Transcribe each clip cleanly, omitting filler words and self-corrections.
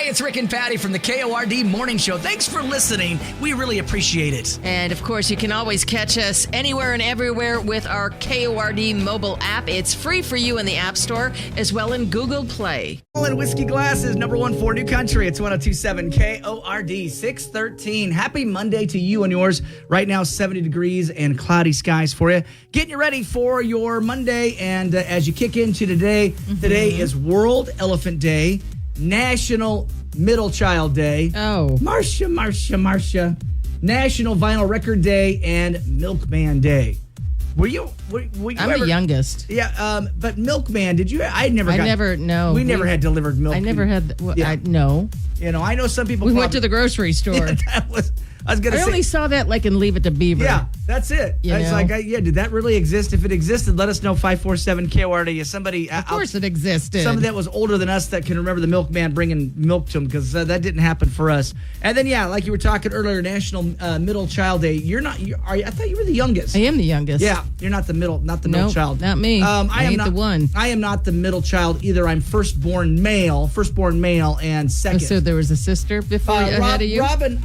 Hey, it's Rick and Patty from the KORD Morning Show. Thanks for listening. We really appreciate it. And, of course, you can always catch us anywhere and everywhere with our KORD mobile app. It's free for you in the App Store as well in Google Play. And Whiskey Glasses, number one for New Country. It's 102.7 KORD 613. Happy Monday to you and yours. Right now, 70 degrees and cloudy skies for you. Getting you ready for your Monday. And as you kick into today, today is World Elephant Day, National Middle Child Day. Oh. Marcia. National Vinyl Record Day and Milkman Day. Were you I'm the youngest. Yeah, but Milkman, did you? I never had delivered milk. I never had. No. You know, I know some people. We went to the grocery store. I was gonna say. I only saw that like in Leave It to Beaver. Yeah, that's it. It's like, did that really exist? If it existed, let us know. 547 KORD. Somebody. Of course, it existed. Somebody that was older than us that can remember the milkman bringing milk to them, because that didn't happen for us. And then, like you were talking earlier, National Middle Child Day. You're not. I thought you were the youngest. I am the youngest. Yeah, you're not the middle child. Not me. I am not the one. I am not the middle child either. I'm firstborn male, and second. So there was a sister before ahead of you? Robin,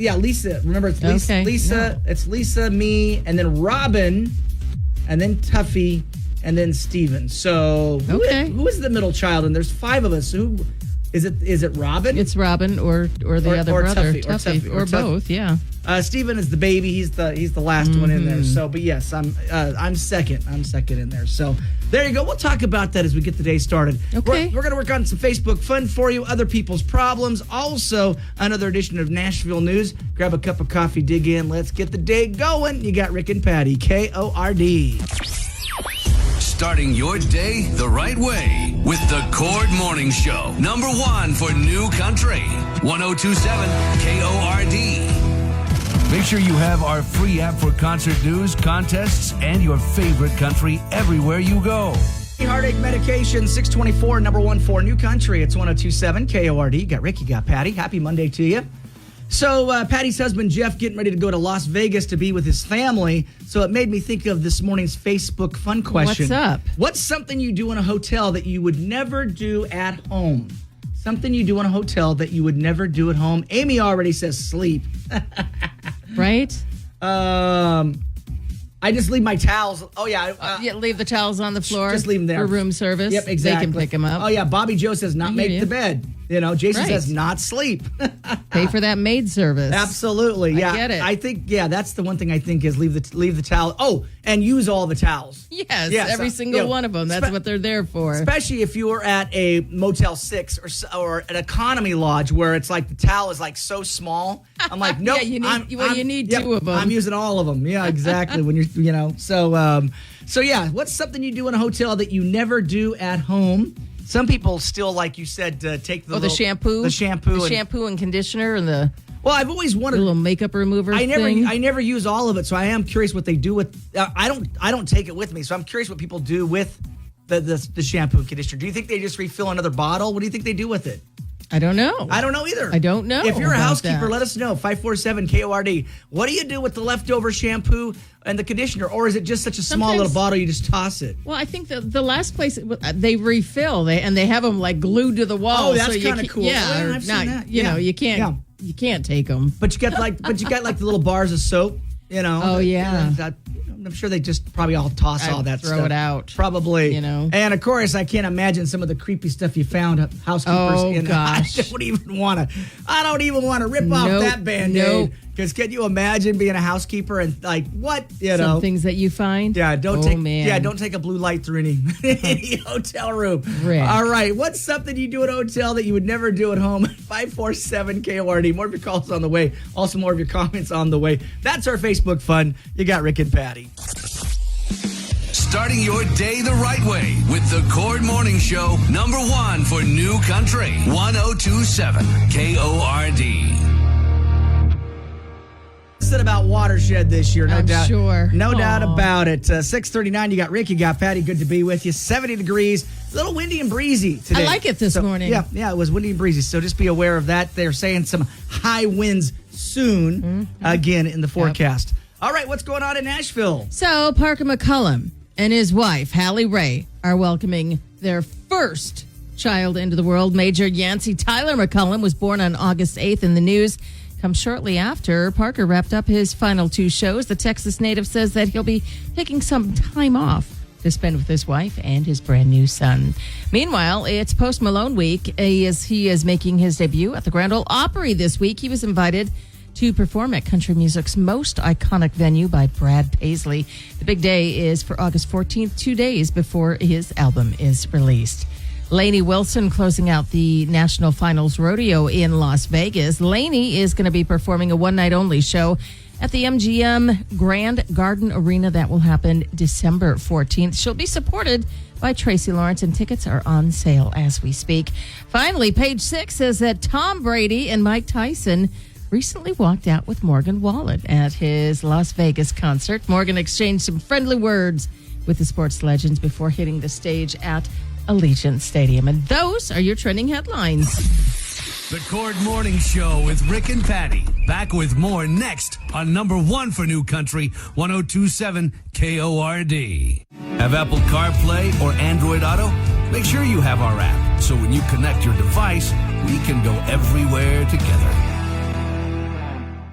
Lisa. Remember, it's Lisa. Okay, Lisa. No. It's Lisa, me, and then Robin, and then Tuffy, and then Steven. So who is the middle child? And there's 5 of us. Who is it? Is it Robin? It's Robin or the other brother, Tuffy, or both. Yeah. Steven is the baby. He's the last one in there. So, but yes, I'm second. I'm second in there. So there you go. We'll talk about that as we get the day started. Okay. We're going to work on some Facebook fun for you, other people's problems. Also, another edition of Nashville News. Grab a cup of coffee, dig in. Let's get the day going. You got Rick and Patty, KORD. Starting your day the right way with the KORD Morning Show. Number one for New Country. 102.7 KORD. Make sure you have our free app for concert news, contests, and your favorite country everywhere you go. Heartache medication, 624, number one for New Country. It's 102.7 KORD. You got Rick, you got Patty. Happy Monday to you. So Patty's husband, Jeff, getting ready to go to Las Vegas to be with his family. So it made me think of this morning's Facebook fun question. What's up? What's something you do in a hotel that you would never do at home? Something you do in a hotel that you would never do at home. Amy already says sleep. Right? I just leave my towels. Oh, yeah. Leave the towels on the floor. Just leave them there. For room service. Yep, exactly. They can pick them up. Oh, yeah. Bobby Joe says not make the bed. You know, Jason says not sleep. Pay for that maid service. Absolutely. Yeah. I get it. I think, that's the one thing I think is leave the towel. Oh, and use all the towels. Yes, every single one of them. That's what they're there for. Especially if you're at a Motel 6 or an economy lodge where it's like the towel is like so small. I'm like, nope. You need 2 of them. I'm using all of them. Yeah, exactly. When you're, So yeah, what's something you do in a hotel that you never do at home? Some people still, like you said, take the shampoo, shampoo and conditioner, and Well, I've always wanted a little makeup remover. I never use all of it, so I am curious what they do with. I don't take it with me, so I'm curious what people do with the shampoo and conditioner. Do you think they just refill another bottle? What do you think they do with it? I don't know. I don't know either. I don't know. If you're a housekeeper, let us know. 547 KORD. What do you do with the leftover shampoo and the conditioner? Or is it just such a small little bottle you just toss it? Well, I think the last place they refill, and they have them like glued to the wall. Oh, that's kind of cool. Yeah, I've seen that. You know, you can't take them. But you got like the little bars of soap. You know. Oh yeah. I'm sure they just probably all toss all that stuff. Throw it out. Probably. You know. And of course, I can't imagine some of the creepy stuff you found housekeepers in. Gosh. I don't even want to rip off that Band-Aid. Nope. Because can you imagine being a housekeeper and like what, Some things that you find? Yeah, don't take a blue light through any hotel room. Rick. All right, what's something you do at a hotel that you would never do at home? 547 KORD. More of your calls on the way. Also more of your comments on the way. That's our Facebook fun. You got Rick and Patty. Starting your day the right way with the KORD Morning Show. Number one for New Country. 102.7 KORD. Said about Watershed this year, no doubt. Sure. No doubt about it. 6:39, you got Rick, you got Patty. Good to be with you. 70 degrees. A little windy and breezy today. I like it this morning. Yeah, it was windy and breezy. So just be aware of that. They're saying some high winds soon again in the forecast. Yep. All right, what's going on in Nashville? So Parker McCullum and his wife, Hallie Ray, are welcoming their first child into the world. Major Yancey Tyler McCullum was born on August 8th in the news. Comes shortly after Parker wrapped up his final 2 shows. The Texas native says that he'll be taking some time off to spend with his wife and his brand new son. Meanwhile, it's Post Malone week. He is making his debut at the Grand Ole Opry this week. He was invited to perform at country music's most iconic venue by Brad Paisley. The big day is for August 14th, 2 days before his album is released. Lainey Wilson closing out the National Finals Rodeo in Las Vegas. Lainey is going to be performing a one-night-only show at the MGM Grand Garden Arena. That will happen December 14th. She'll be supported by Tracy Lawrence, and tickets are on sale as we speak. Finally, page 6 says that Tom Brady and Mike Tyson recently walked out with Morgan Wallen at his Las Vegas concert. Morgan exchanged some friendly words with the sports legends before hitting the stage at Allegiant Stadium. And those are your trending headlines. The Cord Morning Show with Rick and Patty. Back with more next on number 1 for New Country, 102.7 KORD. Have Apple CarPlay or Android Auto? Make sure you have our app, so when you connect your device, we can go everywhere together.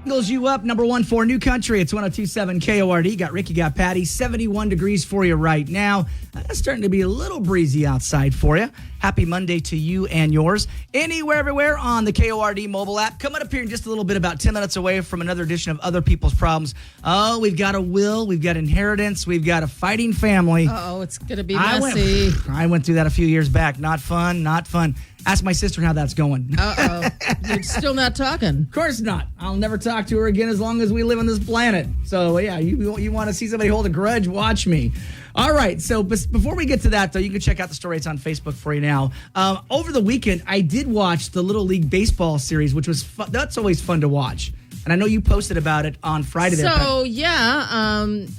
Singles you up, number 1 for New Country. It's 102.7 KORD. Got Ricky, got Patty. 71 degrees for you right now. It's starting to be a little breezy outside for you. Happy Monday to you and yours. Anywhere, everywhere on the KORD mobile app. Coming up here in just a little bit, about 10 minutes away from another edition of Other People's Problems. Oh, we've got a will, we've got inheritance, we've got a fighting family. Oh, it's going to be messy. I went through that a few years back. Not fun, not fun. Ask my sister how that's going. Uh-oh. You're still not talking. Of course not. I'll never talk to her again as long as we live on this planet. So, yeah, you want to see somebody hold a grudge, watch me. All right, so before we get to that, though, you can check out the story. It's on Facebook for you now. Over the weekend, I did watch the Little League Baseball series, which was fun. That's always fun to watch. And I know you posted about it on Friday. So,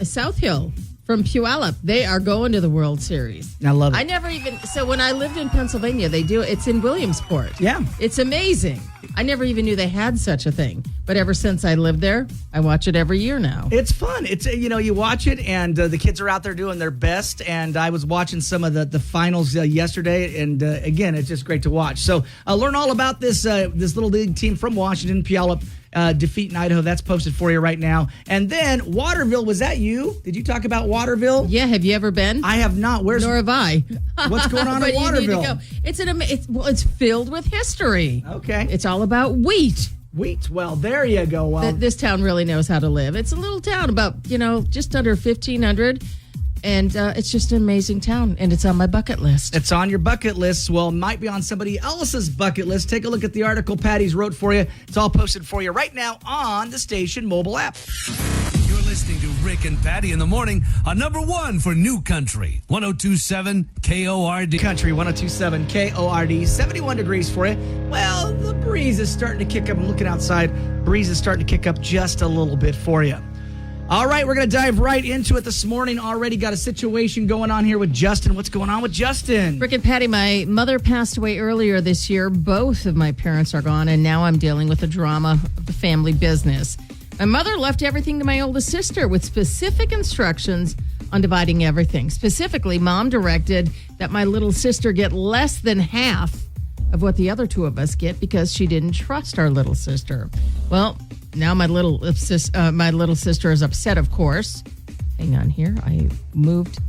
South Hill from Puyallup, they are going to the World Series. I love it. So when I lived in Pennsylvania, they do, it's in Williamsport. Yeah. It's amazing. I never even knew they had such a thing. But ever since I lived there, I watch it every year now. It's fun. It's, you watch it, and the kids are out there doing their best. And I was watching some of the finals yesterday. And again, it's just great to watch. So learn all about this Little League team from Washington, Puyallup. Defeat in Idaho. That's posted for you right now. And then Waterville, was that you? Did you talk about Waterville? Yeah, have you ever been? I have not. Nor have I. What's going on in Waterville? You need to go. It's filled with history. Okay. It's all about wheat. Wheat. Well, there you go. Well, this town really knows how to live. It's a little town about, just under 1,500. And it's just an amazing town, and it's on my bucket list. It's on your bucket list. Well, it might be on somebody else's bucket list. Take a look at the article Patty's wrote for you. It's all posted for you right now on the station mobile app. You're listening to Rick and Patty in the morning on number 1 for New Country, 102.7 KORD. Country 102.7 KORD. 71 degrees for you. Well, the breeze is starting to kick up. I'm looking outside. Breeze is starting to kick up just a little bit for you. All right, we're going to dive right into it this morning. Already got a situation going on here with Justin. What's going on with Justin? Rick and Patty, my mother passed away earlier this year. Both of my parents are gone, and now I'm dealing with the drama of the family business. My mother left everything to my oldest sister with specific instructions on dividing everything. Specifically, Mom directed that my little sister get less than half of what the other 2 of us get because she didn't trust our little sister. Well, now my little sister is upset, of course. Hang on here. I moved.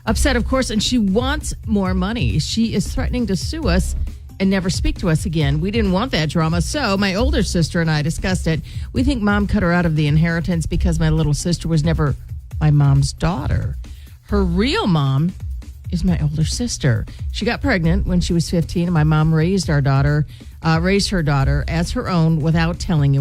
Upset, of course, and she wants more money. She is threatening to sue us and never speak to us again. We didn't want that drama, so my older sister and I discussed it. We think Mom cut her out of the inheritance because my little sister was never my mom's daughter. Her real mom is my older sister. She got pregnant when she was 15, and my mom raised her daughter as her own without telling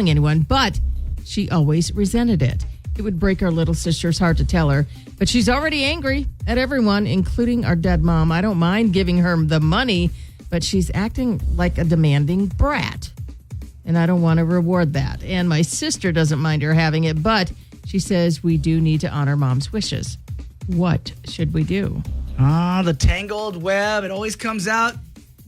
anyone, but she always resented it. It would break our little sister's heart to tell her, but she's already angry at everyone, including our dead mom. I don't mind giving her the money, but she's acting like a demanding brat, and I don't want to reward that. And my sister doesn't mind her having it, but she says we do need to honor Mom's wishes. What should we do? The tangled web. It always comes out.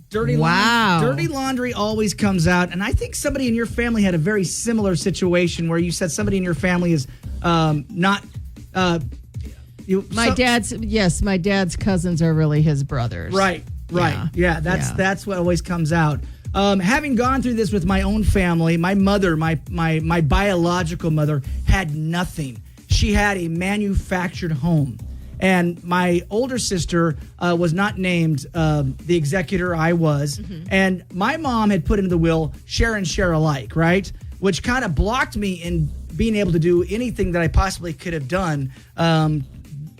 Dirty laundry always comes out. And I think somebody in your family had a very similar situation where you said somebody in your family is not... my dad's cousins are really his brothers. Right. Right. Yeah, that's what always comes out. Having gone through this with my own family, my mother, my biological mother, had nothing. She had a manufactured home. And my older sister was not named the executor. I was. And my mom had put into the will share and share alike, right? Which kind of blocked me in being able to do anything that I possibly could have done,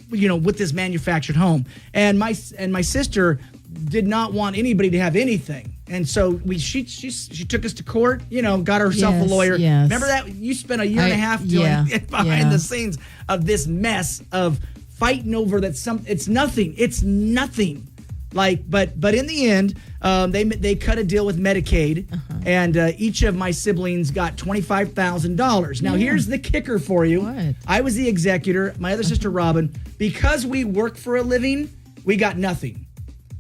with this manufactured home. And my sister did not want anybody to have anything. And so she took us to court, got herself a lawyer. Yes. Remember that? You spent a year and a half doing it behind the scenes of this mess of fighting over that. It's nothing. It's nothing. But in the end, they cut a deal with Medicaid, and each of my siblings got $25,000. Now, here's the kicker for you. What? I was the executor. My other sister, Robin, because we work for a living, we got nothing.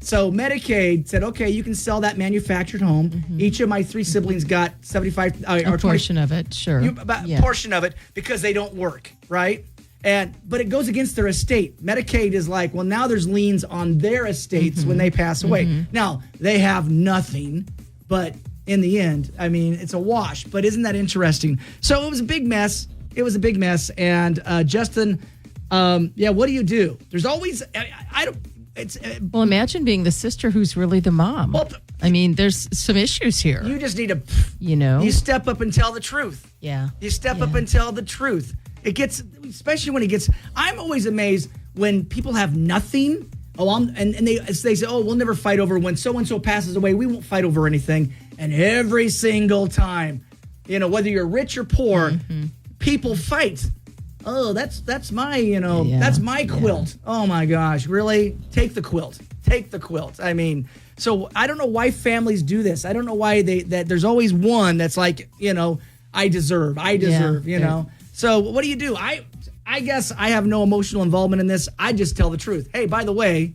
So Medicaid said, okay, you can sell that manufactured home. Each of my three siblings got 75 or a portion of it, sure. A portion of it because they don't work, right? But it goes against their estate. Medicaid is like, well, now there's liens on their estates when they pass away. Now, they have nothing, but in the end, I mean, it's a wash. But isn't that interesting? So it was a big mess. And Justin, what do you do? There's always, I don't. Well, imagine being the sister who's really the mom. Well, I mean, there's some issues here. You just need to, you step up and tell the truth. Yeah. You step up and tell the truth. It gets, especially when it gets, I'm always amazed when people have nothing. And they say, oh, we'll never fight over when so-and-so passes away. We won't fight over anything. And every single time, whether you're rich or poor, people fight. Oh, that's my, that's my quilt. Oh my gosh, really? Take the quilt. I mean, so I don't know why families do this. I don't know why that there's always one that's like, I deserve, So what do you do? I guess I have no emotional involvement in this. I just tell the truth. Hey, by the way,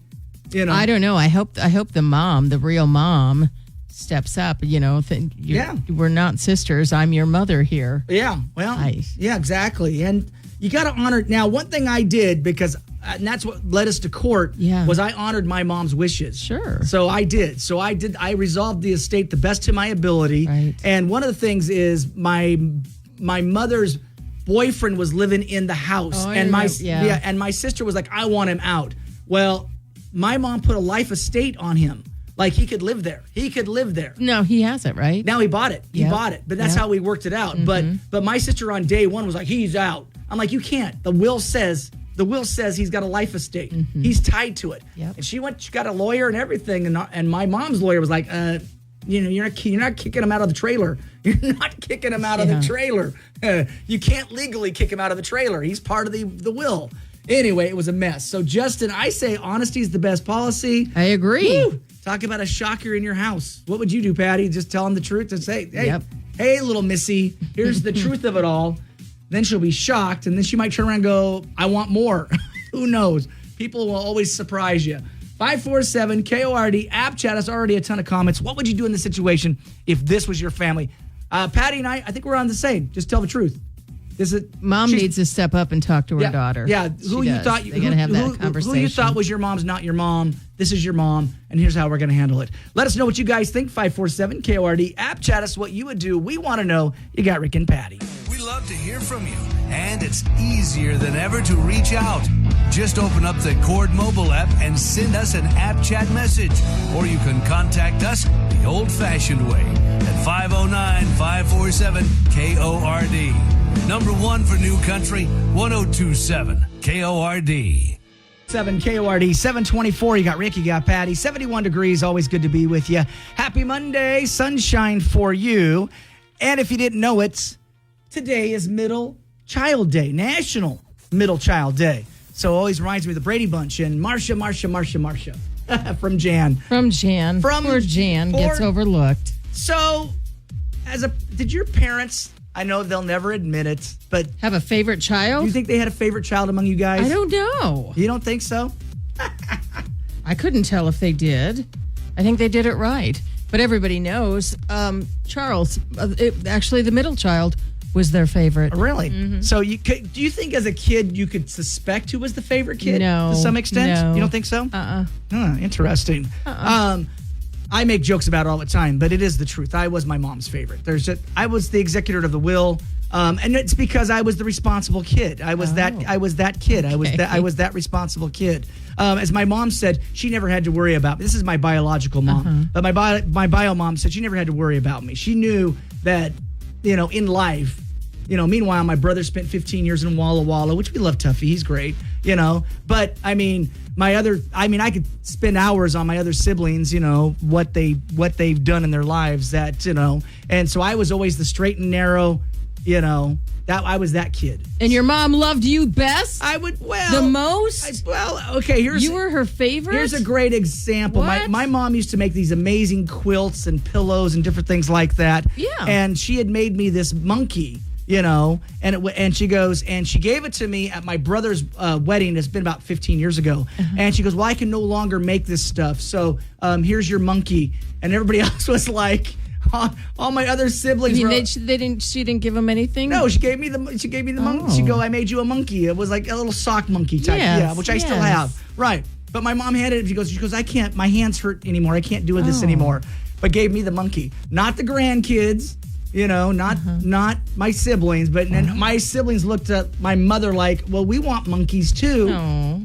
I don't know. I hope the mom, the real mom, steps up. We're not sisters. I'm your mother here. Yeah. Well. Yeah. Exactly. And you got to honor. Now, one thing I did because. And that's what led us to court. Was I honored my mom's wishes. Sure. So I did. I resolved the estate the best to my ability. Right. And one of the things is my mother's boyfriend was living in the house, and my sister was like, I want him out. Well, my mom put a life estate on him. Like he could live there. No, he has it, right? Now he bought it. Bought it. But that's how we worked it out. But my sister on day one was like, he's out. I'm like, you can't. The will says he's got a life estate. He's tied to it. Yep. And she got a lawyer and everything. And my mom's lawyer was like, you're not kicking him out of the trailer. You're not kicking him out of the trailer. You can't legally kick him out of the trailer. He's part of the will. Anyway, it was a mess. So, Justin, I say honesty is the best policy. I agree. Woo! Talk about a shocker in your house. What would you do, Patty? Just tell him the truth and say, hey, little missy, here's the truth of it all. Then she'll be shocked, and then she might turn around and go, I want more. Who knows? People will always surprise you. 547-KORD, app chat us, already a ton of comments. What would you do in this situation if this was your family? Patty and I think we're on the same. Just tell the truth. Mom needs to step up and talk to her daughter. Yeah, who you thought they're going to have that conversation. Who you thought was your mom's not your mom. This is your mom, and here's how we're going to handle it. Let us know what you guys think. 547-KORD, app chat us what you would do. We want to know. You got Rick and Patty. We love to hear from you, and it's easier than ever to reach out. Just open up the Cord mobile app and send us an app chat message, or you can contact us the old-fashioned way at 509-547-KORD. Number one for New Country, 1027 KORD. 7 KORD, 724. You got Rick, you got Patty. 71 degrees, always good to be with you. Happy Monday, sunshine for you. And if you didn't know it, today is Middle Child Day, National Middle Child Day. So it always reminds me of the Brady Bunch and Marcia from Jan. Poor Jan gets overlooked. So, did your parents, I know they'll never admit it, but have a favorite child? Do you think they had a favorite child among you guys? I don't know. You don't think so? I couldn't tell if they did. I think they did it right. But everybody knows Charles, actually the middle child, was their favorite. Really? So do you think as a kid you could suspect who was the favorite kid? No. To some extent? No. You don't think so? Uh-uh. Interesting. I make jokes about it all the time, but it is the truth. I was my mom's favorite. I was the executor of the will, and it's because I was the responsible kid. I was that kid. I was that responsible kid. As my mom said, she never had to worry about me. This is my biological mom, but my bio mom said she never had to worry about me. She knew that, in life. Meanwhile, my brother spent 15 years in Walla Walla, which we love Tuffy. He's great, But, I could spend hours on my other siblings, what they've done in their lives and so I was always the straight and narrow, that I was that kid. And your mom loved you best? The most? Okay, You were her favorite? Here's a great example. What? My mom used to make these amazing quilts and pillows and different things like that. Yeah. And she had made me this monkey. And she goes, and she gave it to me at my brother's wedding. It's been about 15 years ago. And she goes, well, I can no longer make this stuff. So here's your monkey. And everybody else was like, all my other siblings. She didn't give them anything? No, she gave me the monkey. She go, I made you a monkey. It was like a little sock monkey type. Yes, which I still have. Right. But my mom had it. She goes, I can't, my hands hurt anymore. I can't do this anymore. But gave me the monkey. Not the grandkids. Not my siblings, but then my siblings looked at my mother like, well, we want monkeys too. Oh.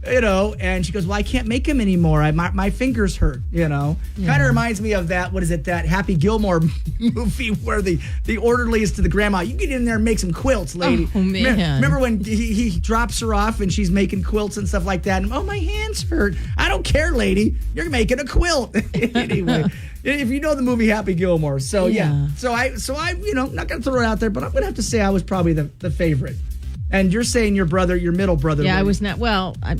And she goes, well, I can't make them anymore. My fingers hurt, Kind of reminds me of that, that Happy Gilmore movie where the orderly is to the grandma, you get in there and make some quilts, lady. Oh, man. Remember when he drops her off and she's making quilts and stuff like that? And, my hands hurt. I don't care, lady. You're making a quilt. Anyway. If you know the movie Happy Gilmore. So, yeah. So I not going to throw it out there, but I'm going to have to say I was probably the favorite. And you're saying your middle brother. Yeah, lady. I was not. Well, I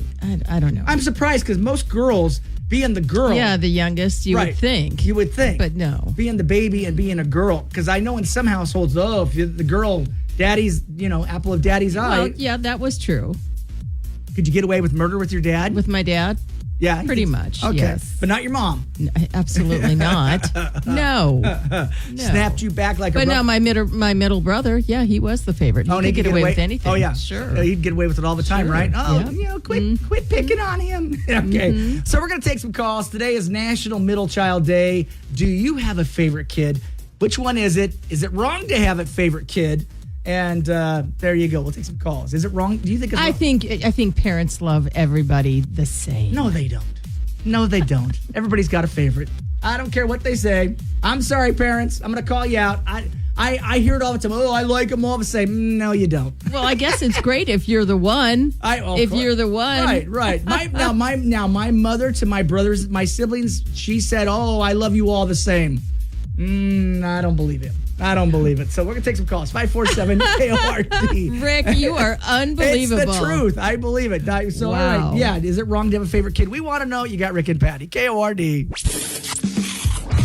don't know. I'm surprised because most girls, being the girl. Yeah, the youngest, you would think. You would think. But no. Being the baby and being a girl. Because I know in some households, if you're the girl, daddy's, apple of daddy's eye. Well, yeah, that was true. Could you get away with murder with your dad? With my dad? Yeah. Pretty much, okay. yes. But not your mom. Absolutely not. No. Snapped you back like But a... no, my middle brother, yeah, he was the favorite. He could get away with anything. Oh, yeah. Sure. He'd get away with it all the time, right? Oh, quit picking on him. Okay. So we're going to take some calls. Today is National Middle Child Day. Do you have a favorite kid? Which one is it? Is it wrong to have a favorite kid? And there you go. We'll take some calls. Is it wrong? Do you think it's wrong? I think parents love everybody the same. No, they don't. No, they don't. Everybody's got a favorite. I don't care what they say. I'm sorry, parents. I'm going to call you out. I hear it all the time. Oh, I like them all the same. No, you don't. Well, I guess it's great if you're the one. You're the one. Right. My mother to my brothers, my siblings, she said, oh, I love you all the same. I don't believe it. So we're going to take some calls. 547-KORD. Rick, you are unbelievable. It's the truth. I believe it. So, wow. All right. Yeah. Is it wrong to have a favorite kid? We want to know. You got Rick and Patty. KORD.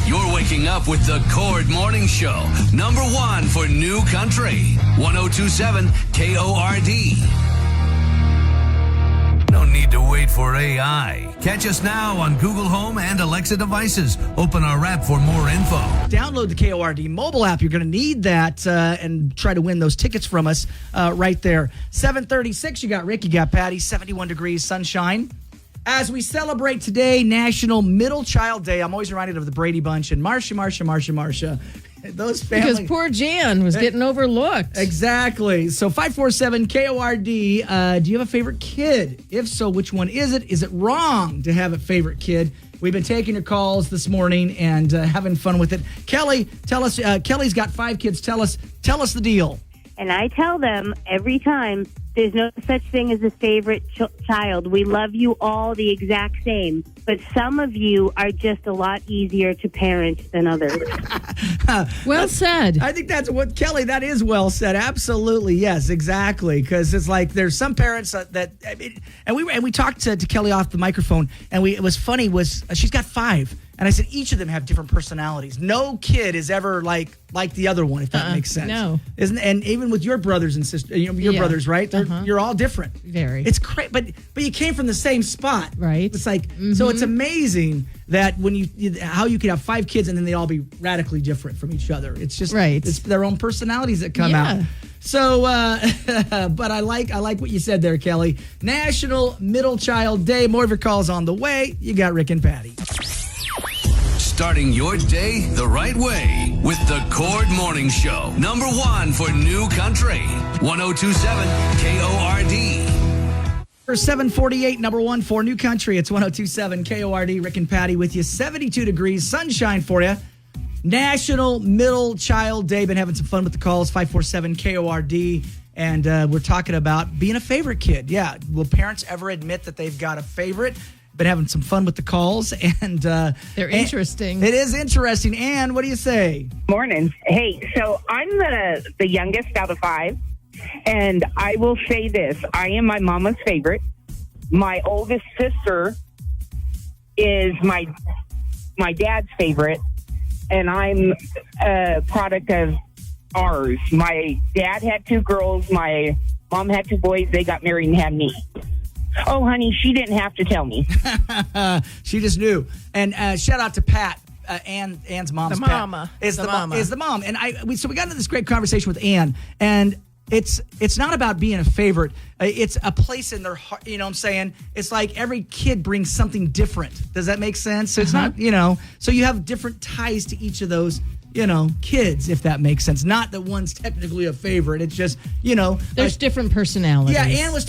You're waking up with the Cord Morning Show. Number 1 for New Country. 1027 KORD. No need to wait for AI. Catch us now on Google Home and Alexa devices. Open our app for more info. Download the KORD mobile app. You're going to need that and try to win those tickets from us right there. 7:36. You got Rick. You got Patty. 71 degrees, sunshine. As we celebrate today, National Middle Child Day, I'm always reminded of the Brady Bunch and Marsha. Those families. Because poor Jan was getting overlooked. Exactly. So 547-KORD, do you have a favorite kid? If so, which one is it? Is it wrong to have a favorite kid? We've been taking your calls this morning and having fun with it. Kelly, tell us. Kelly's got 5 kids. Tell us the deal. And I tell them every time, there's no such thing as a favorite child. We love you all the exact same. But some of you are just a lot easier to parent than others. Well said. I think that's what, Kelly, that is well said. Absolutely. Yes, exactly. Because it's like there's some parents and we talked to Kelly off the microphone, and it was funny, she's got 5. And I said, each of them have different personalities. No kid is ever like the other one, if that makes sense. No. And even with your brothers and sisters, your brothers, right? You're all different. Very. It's crazy, but you came from the same spot. Right. It's like, so it's amazing that when how you could have 5 kids and then they all be radically different from each other. It's just, right. It's their own personalities that come out. So, but I like what you said there, Kelly. National Middle Child Day. More of your calls on the way. You got Rick and Patty. Starting your day the right way with the Cord Morning Show. Number 1 for New Country. 1027 KORD. For 748, number 1 for New Country. It's 1027 KORD. Rick and Patty with you. 72 degrees, sunshine for you. National Middle Child Day. Been having some fun with the calls. 547 KORD. And we're talking about being a favorite kid. Yeah. Will parents ever admit that they've got a favorite? Been having some fun with the calls, and they're interesting. It is interesting. Ann, what do you say? Morning. Hey, so I'm the youngest out of 5, and I will say this: I am my mama's favorite. My oldest sister is my dad's favorite, and I'm a product of ours. My dad had 2 girls. My mom had 2 boys. They got married and had me. Oh, honey, she didn't have to tell me. She just knew. And shout out to Pat, Ann's mom's the mama. Pat is the mom. And so we got into this great conversation with Ann, and it's not about being a favorite. It's a place in their heart. You know what I'm saying? It's like every kid brings something different. Does that make sense? So it's not, so you have different ties to each of those, kids, if that makes sense. Not that one's technically a favorite. It's just, there's different personalities. Yeah, Ann was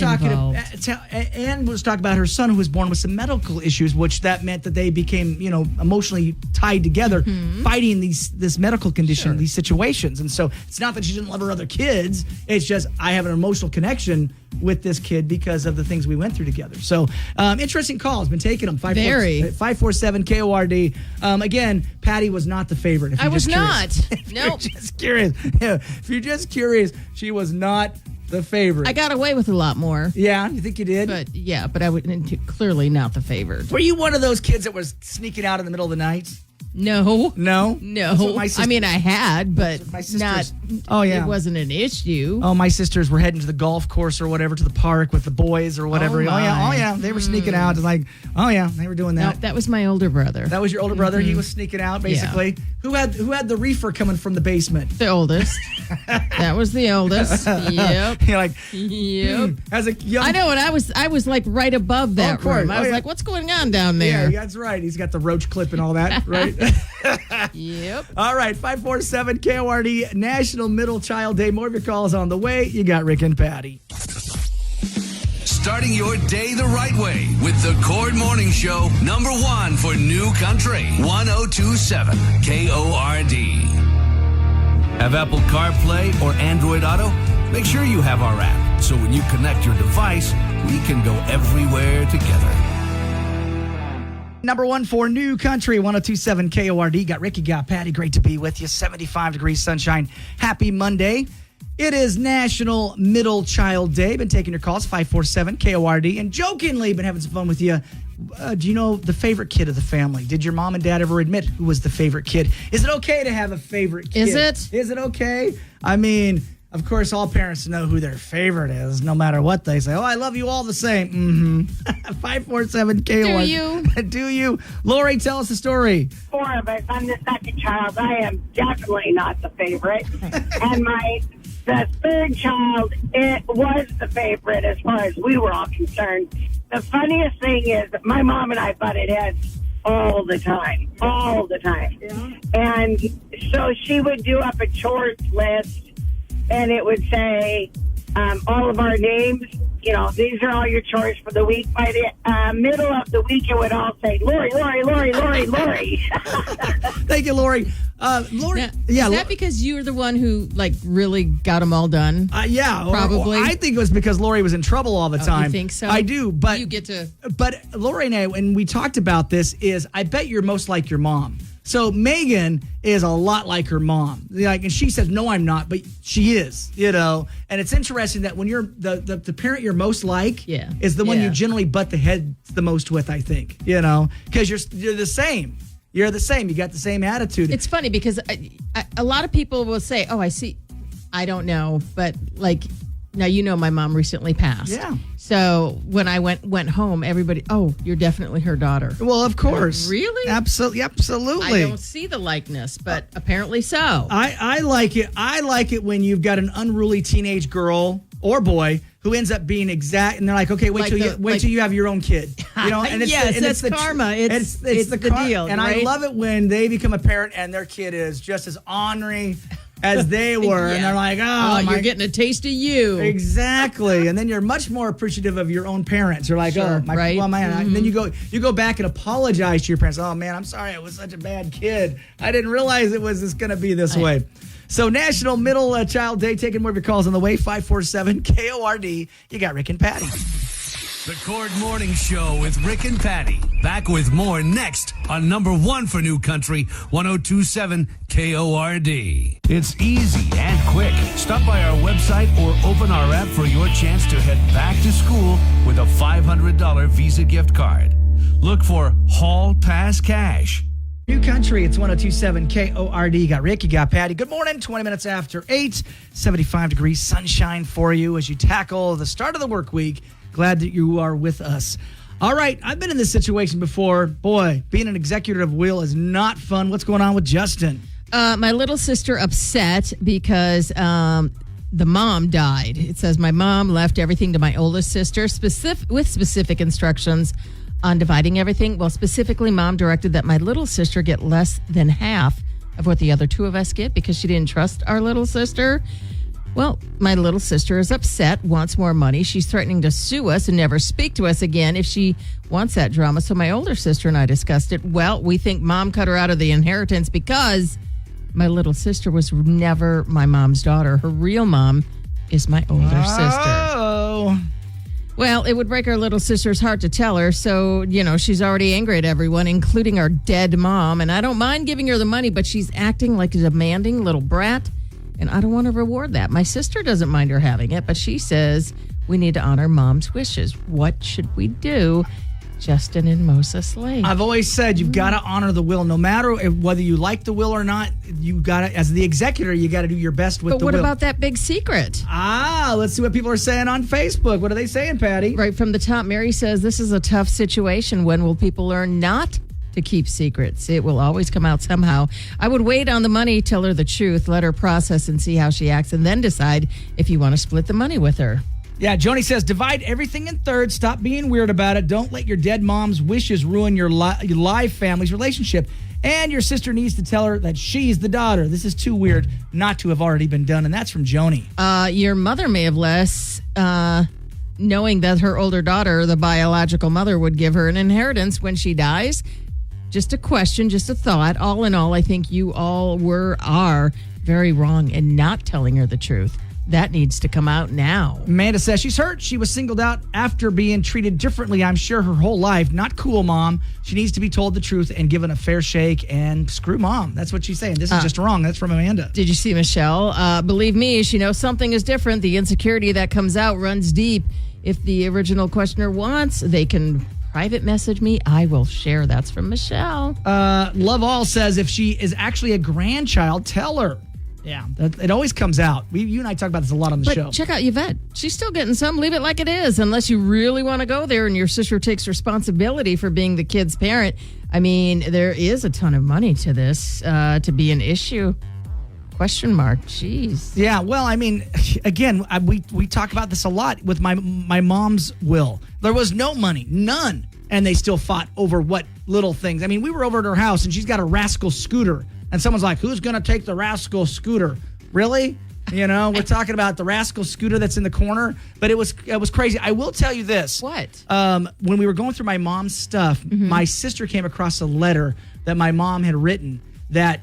talking about her son who was born with some medical issues, which that meant that they became, emotionally tied together, fighting this medical condition, these situations. And so it's not that she didn't love her other kids. It's just I have an emotional connection with this kid because of the things we went through together. So interesting calls. Been taking them. 547 KORD. Again, Patty was not the favorite. I was not. Nope. Just curious. Yeah, if you're just curious, she was not the favorite. I got away with a lot more. Yeah, you think you did? But I would clearly not the favorite. Were you one of those kids that was sneaking out in the middle of the night? No. No? No. I mean, I had, but not. Oh, yeah. It wasn't an issue. Oh, my sisters were heading to the golf course or whatever, to the park with the boys or whatever. Oh yeah. They were sneaking out. It's like, they were doing that. No, that was my older brother. That was your older brother? He was sneaking out, basically. Yeah. Who had the reefer coming from the basement? The oldest. That was the oldest. Yep. You're like, yep. As a young... I know, and I was like right above that room. I was like, what's going on down there? Yeah, that's right. He's got the roach clip and all that, right? Yep. All right, 547 KORD, National Middle Child Day. More of your calls on the way. You got Rick and Patty. Starting your day the right way with the Cord Morning Show. Number 1 for New Country. 1027 KORD. Have Apple CarPlay or Android Auto? Make sure you have our app, so when you connect your device, we can go everywhere together. Number 1 for New Country, 1027 KORD. Got Ricky, got Patty. Great to be with you. 75 degrees sunshine. Happy Monday. It is National Middle Child Day. Been taking your calls, 547 KORD. And jokingly, been having some fun with you. Do you know the favorite kid of the family? Did your mom and dad ever admit who was the favorite kid? Is it okay to have a favorite kid? Is it? Is it okay? I mean... Of course, all parents know who their favorite is, no matter what they say. Oh, I love you all the same. 547 KORD. Do you? Do you? Lori, tell us the story. 4 of us. I'm the second child. I am definitely not the favorite. And the third child, it was the favorite as far as we were all concerned. The funniest thing is that my mom and I butted heads all the time. Yeah. And so she would do up a chores list, and it would say all of our names. These are all your chores for the week. By the middle of the week, it would all say, Lori. Thank you, Lori. Lori, is that because you were the one who, really got them all done? Yeah. Probably. I think it was because Lori was in trouble all the time. You think so? I do, but... You get to... But Lori and I, when we talked about this, I bet you're most like your mom. So Megan is a lot like her mom. And she says, no, I'm not, but she is, And it's interesting that when you're the parent you're most like is the one you generally butt the head the most with, I think, because you're the same. you're the same. You got the same attitude. It's funny because a lot of people will say, "Oh, I see." I don't know, but like now, my mom recently passed. Yeah. So when I went home, everybody, "Oh, you're definitely her daughter." Well, of course. Really? Absolutely. I don't see the likeness, but apparently so. I like it. I like it when you've got an unruly teenage girl or boy who ends up being exact, and they're like, okay, wait till you have your own kid. And it's karma. It's the deal. And right? I love it when they become a parent and their kid is just as ornery as they were, and they're like, you're getting a taste of you. Exactly. And then you're much more appreciative of your own parents. You're like, right. And then you go back and apologize to your parents. Oh man, I'm sorry, I was such a bad kid. I didn't realize it was going to be this way. So National Middle Child Day, taking more of your calls on the way, 547-KORD. You got Rick and Patty. The Cord Morning Show with Rick and Patty. Back with more next on number 1 for New Country, 102.7 KORD. It's easy and quick. Stop by our website or open our app for your chance to head back to school with a $500 Visa gift card. Look for Hall Pass Cash. New Country, it's 102.7 KORD. You got Rick, you got Patty. Good morning, 20 minutes after 8, 75 degrees sunshine for you as you tackle the start of the work week. Glad that you are with us. All right, I've been in this situation before. Boy, being an executor of will is not fun. What's going on with Justin? My little sister upset because the mom died. It says my mom left everything to my oldest sister with specific instructions on dividing everything. Well, specifically, mom directed that my little sister get less than half of what the other two of us get because she didn't trust our little sister. Well, my little sister is upset, wants more money. She's threatening to sue us and never speak to us again if she wants that drama. So my older sister and I discussed it. Well, we think mom cut her out of the inheritance because my little sister was never my mom's daughter. Her real mom is my older sister. Oh. Well, it would break our little sister's heart to tell her. So, she's already angry at everyone, including our dead mom. And I don't mind giving her the money, but she's acting like a demanding little brat. And I don't want to reward that. My sister doesn't mind her having it, but she says we need to honor mom's wishes. What should we do? Justin and Moses Lake. I've always said you've got to honor the will. No matter whether you like the will or not, you got to, as the executor, you got to do your best with the will. But what about that big secret? Let's see what people are saying on Facebook. What are they saying, Patty? Right from the top, Mary says, this is a tough situation. When will people learn not to keep secrets? It will always come out somehow. I would wait on the money, tell her the truth, let her process and see how she acts, and then decide if you want to split the money with her. Yeah, Joni says, divide everything in thirds. Stop being weird about it. Don't let your dead mom's wishes ruin your live family's relationship. And your sister needs to tell her that she's the daughter. This is too weird not to have already been done. And that's from Joni. Your mother may have less, knowing that her older daughter, the biological mother, would give her an inheritance when she dies. Just a question, just a thought. All in all, I think you all are very wrong in not telling her the truth. That needs to come out now. Amanda says she's hurt. She was singled out after being treated differently, I'm sure, her whole life. Not cool, Mom. She needs to be told the truth and given a fair shake, and screw Mom. That's what she's saying. This is just wrong. That's from Amanda. Did you see Michelle? Believe me, she knows something is different. The insecurity that comes out runs deep. If the original questioner wants, they can private message me. I will share. That's from Michelle. Love All says if she is actually a grandchild, tell her. Yeah, it always comes out. You and I talk about this a lot on the show. Check out Yvette. She's still getting some. Leave it like it is, unless you really want to go there and your sister takes responsibility for being the kid's parent. I mean, there is a ton of money to this to be an issue. Question mark. Jeez. Yeah, well, I mean, again, we talk about this a lot with my mom's will. There was no money, none, and they still fought over what little things. I mean, we were over at her house, and she's got a Rascal scooter. And someone's like, who's going to take the Rascal scooter? Really? We're talking about the Rascal scooter that's in the corner. But it was crazy. I will tell you this. What? When we were going through my mom's stuff, my sister came across a letter that my mom had written that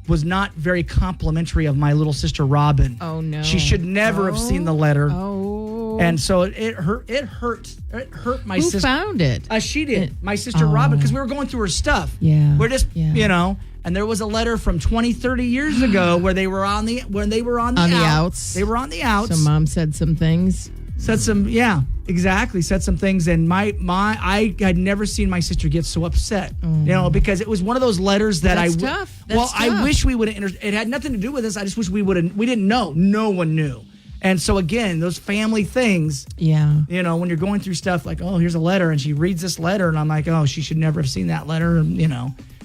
was not very complimentary of my little sister, Robin. Oh, no. She should never have seen the letter. Oh. And so it hurt. It hurt my sister. Who found it? She did. My sister, Robin, because we were going through her stuff. Yeah. We're just, And there was a letter from 20, 30 years ago where they were on the outs. They were on the outs. So mom said some things. Exactly. Said some things, and I had never seen my sister get so upset. Because it was one of those letters that That's tough. That's I tough. wish we would have. It had nothing to do with this. I just wish we didn't know. No one knew. And so again, those family things. Yeah. When you're going through stuff like, oh, here's a letter, and she reads this letter, and I'm like, oh, she should never have seen that letter.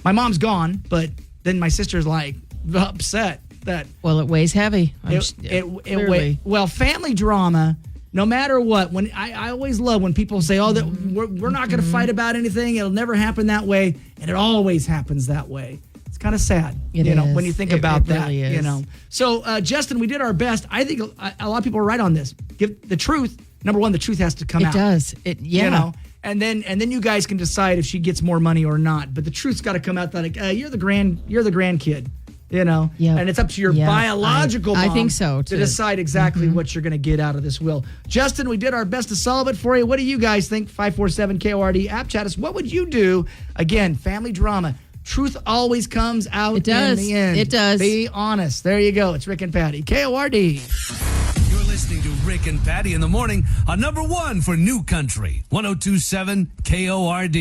My mom's gone, but then my sister's like upset that. Well, it weighs heavy. Well, family drama. No matter what, when I always love when people say, "Oh, that we're not going to fight about anything. It'll never happen that way," and it always happens that way. It's kind of sad, when you think about that. Really is. So, Justin, we did our best. I think a lot of people are right on this. Give the truth. Number one, the truth has to come out. It does. And then you guys can decide if she gets more money or not. But the truth's got to come out that you're the grandkid. And it's up to your biological mom I think so, to too. decide exactly what you're going to get out of this will. Justin, we did our best to solve it for you. What do you guys think? 547-KORD app chat us. What would you do? Again, family drama. Truth always comes out It does. in the end. It does. Be honest. There you go. It's Rick and Patty. KORD. You're listening to Rick and Patty in the morning on number one for New Country, 102.7 KORD.